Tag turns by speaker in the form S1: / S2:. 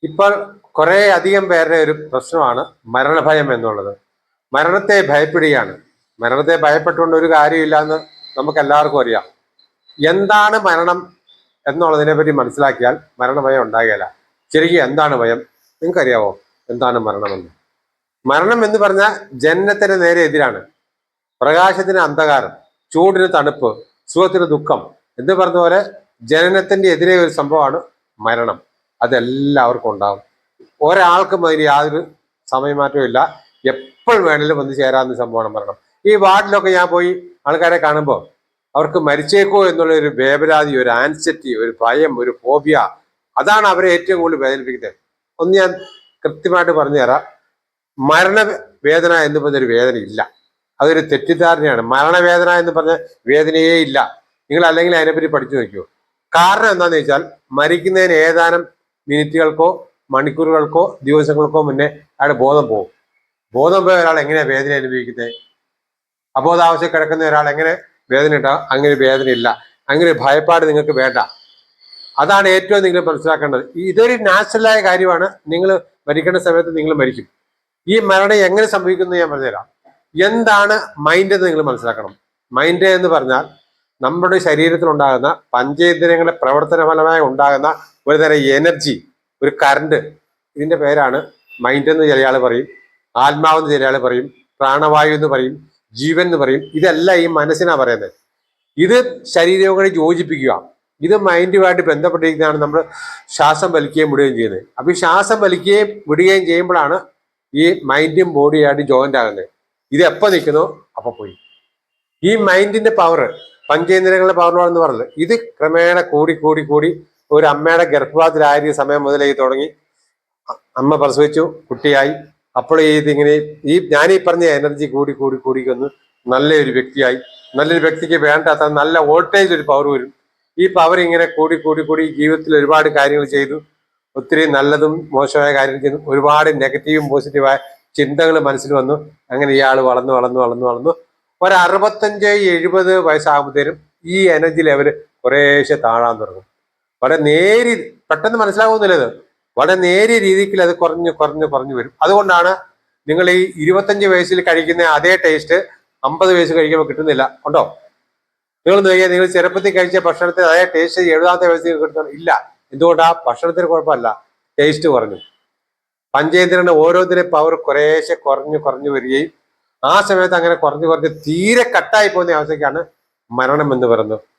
S1: ഇപ്പോൾ കുറെ അധികം പേരുടെ ഒരു പ്രശ്നമാണ് മരണഭയം എന്നുള്ളത്. മരണത്തെ ഭയപ്പെടുകയാണ്. മരണത്തെ ഭയപ്പെട്ടുകൊണ്ട് ഒരു കാര്യമില്ല എന്ന് നമുക്ക് എല്ലാവർക്കും അറിയാം. എന്താണ് മരണം എന്നുള്ളതിനെ പറ്റി മനസ്സിലാക്കിയാൽ മരണഭയം ഉണ്ടാകുകയില്ല. ശരിക്കും എന്താണ് ഭയം? നിങ്ങൾക്കറിയാവോ എന്താണ് മരണമെന്ന്? മരണം എന്ന് പറഞ്ഞാൽ ജനനത്തിന് നേരെ എതിരാണ്. പ്രകാശത്തിന് അന്ധകാരം, ചൂടിന് തണുപ്പ്, സുഖത്തിന് ദുഃഖം എന്ന് പറഞ്ഞ പോലെ ജനനത്തിന്റെ എതിരെ ഒരു സംഭവമാണ് മരണം. അതെല്ലാവർക്കും ഉണ്ടാകും. ഒരാൾക്കും അതിന് യാതൊരു സമയമാറ്റവും ഇല്ല. എപ്പോൾ വേണേലും വന്ന് ചേരാവുന്ന സംഭവമാണ് മരണം. ഈ വാർഡിലൊക്കെ ഞാൻ പോയി ആൾക്കാരെ കാണുമ്പോൾ അവർക്ക് മരിച്ചേക്കോ എന്നുള്ള ഒരു വേവലാതി, ഒരു ആൻസൈറ്റി, ഒരു ഭയം, ഒരു ഫോബിയ, അതാണ് അവരെ ഏറ്റവും കൂടുതൽ വേദനിപ്പിക്കുന്നത്. ഒന്ന് ഞാൻ കൃത്യമായിട്ട് പറഞ്ഞു തരാം. മരണവേദന എന്ന് പറഞ്ഞൊരു വേദന ഇല്ല. അതൊരു തെറ്റിദ്ധാരണയാണ്. മരണവേദന എന്ന് പറഞ്ഞ വേദനയേ ഇല്ല. നിങ്ങൾ അല്ലെങ്കിൽ അതിനെപ്പറ്റി പഠിച്ചു നോക്കിയോ. കാരണം എന്താണെന്ന് വെച്ചാൽ മരിക്കുന്നതിന് ഏതാനും മിനിറ്റുകൾക്കോ മണിക്കൂറുകൾക്കോ ദിവസങ്ങൾക്കോ മുന്നേ അയാളുടെ ബോധം പോകും. ബോധം പോയ ഒരാൾ എങ്ങനെയാണ് വേദന അനുഭവിക്കുന്നത്? അബോധാവസ്ഥ കിടക്കുന്ന ഒരാൾ എങ്ങനെ വേദന ഉണ്ടാകും? അങ്ങനെ വേദന ഇല്ല. അങ്ങനെ ഭയപ്പാട് നിങ്ങൾക്ക് വേണ്ട. അതാണ് ഏറ്റവും നിങ്ങൾ മനസ്സിലാക്കേണ്ടത്. ഇതൊരു നാച്ചുറലായ കാര്യമാണ്. നിങ്ങൾ മരിക്കേണ്ട സമയത്ത് നിങ്ങൾ മരിക്കും. ഈ മരണം എങ്ങനെ സംഭവിക്കുന്നു ഞാൻ പറഞ്ഞുതരാം. എന്താണ് മൈൻഡ് എന്ന് നിങ്ങൾ മനസ്സിലാക്കണം. മൈൻഡ് എന്ന് പറഞ്ഞാൽ നമ്മുടെ ശരീരത്തിൽ ഉണ്ടാകുന്ന പഞ്ചേന്ദ്രിയങ്ങളുടെ പ്രവർത്തന ഫലമായി ഉണ്ടാകുന്ന ഒരു തരം എനർജി, ഒരു കറണ്ട്. ഇതിന്റെ പേരാണ് മൈൻഡ് എന്ന് ചില ആൾ പറയും, ആത്മാവെന്ന് ചില ആൾ പറയും, പ്രാണവായു എന്ന് പറയും, ജീവൻ എന്ന് പറയും. ഇതെല്ലാം ഈ മനസ്സിനാ പറയുന്നത്. ഇത് ശരീരവുമായി യോജിപ്പിക്കുക. ഇത് മൈൻഡുമായിട്ട് ബന്ധപ്പെട്ടിരിക്കുന്നതാണ് നമ്മൾ ശ്വാസം വലിക്കുകയും വിടുകയും ചെയ്യുന്നത്. അപ്പൊ ഈ ശ്വാസം വലിക്കുകയും വിടുകയും ചെയ്യുമ്പോഴാണ് ഈ മൈൻഡും ബോഡിയായിട്ട് ജോയിന്റ് ആകുന്നത്. ഇത് എപ്പോൾ നിൽക്കുന്നോ അപ്പൊ പോയി. ഈ മൈൻഡിന്റെ പവർ, പഞ്ചേന്ദ്രിയങ്ങളുടെ പവർ എന്ന് പറഞ്ഞത്, ഇത് ക്രമേണ കൂടി കൂടി കൂടി ഒരു അമ്മയുടെ ഗർഭപാത്രത്തിലായ സമയം മുതലേ തുടങ്ങി. അമ്മ പ്രസവിച്ചു, കുട്ടിയായി. അപ്പോൾ ഇതിങ്ങനെ ഞാനീ പറഞ്ഞ എനർജി കൂടി കൂടി കൂടി വന്ന് നല്ലൊരു വ്യക്തിയായി. നല്ലൊരു വ്യക്തിക്ക് വേണ്ടാത്ത നല്ല വോൾട്ടേജ് ഒരു പവർ വരും. ഈ പവർ ഇങ്ങനെ കൂടി കൂടി കൂടി ജീവിതത്തിൽ ഒരുപാട് കാര്യങ്ങൾ ചെയ്തു. ഒത്തിരി നല്ലതും മോശമായ കാര്യങ്ങൾ ചെയ്തു. ഒരുപാട് നെഗറ്റീവും പോസിറ്റീവായ ചിന്തകൾ മനസ്സിൽ വന്നു. അങ്ങനെ ഇയാൾ വളർന്നു വളർന്നു വളർന്നു വളർന്നു ഒരു 65-70 വയസ്സാകുമ്പോഴത്തേനും ഈ എനർജി ലെവൽ കുറേശ്ശെ താഴാൻ തുടങ്ങും. വളരെ നേരി, പെട്ടെന്ന് മനസ്സിലാകുന്നില്ല ഇത്. വളരെ നേരിയ രീതിക്ക് അത് കുറഞ്ഞ് കുറഞ്ഞ് കുറഞ്ഞു വരും. അതുകൊണ്ടാണ് നിങ്ങൾ ഈ 25 വയസ്സിൽ കഴിക്കുന്ന അതേ ടേസ്റ്റ് 50 വയസ്സ് കഴിക്കുമ്പോൾ കിട്ടുന്നില്ല. ഉണ്ടോ? നിങ്ങൾ നോക്കിയാൽ നിങ്ങൾ ചെറുപ്പത്തിൽ കഴിച്ച ഭക്ഷണത്തിന് അതേ ടേസ്റ്റ് 70 വയസ്സിൽ കിട്ടുന്നില്ല. ഇല്ല. എന്തുകൊണ്ടാ? ഭക്ഷണത്തിന് കുഴപ്പമല്ല, ടേസ്റ്റ് കുറഞ്ഞു. പഞ്ചേന്ദ്രന്റെ ഓരോന്നിന്റെ പവർ കുറേശ്ശെ കുറഞ്ഞു കുറഞ്ഞു വരികയും ആ സമയത്ത് അങ്ങനെ കുറഞ്ഞു കുറഞ്ഞ് തീരെ കട്ടായി പോകുന്ന അവസ്ഥയ്ക്കാണ് മരണം എന്ന് പറയുന്നത്.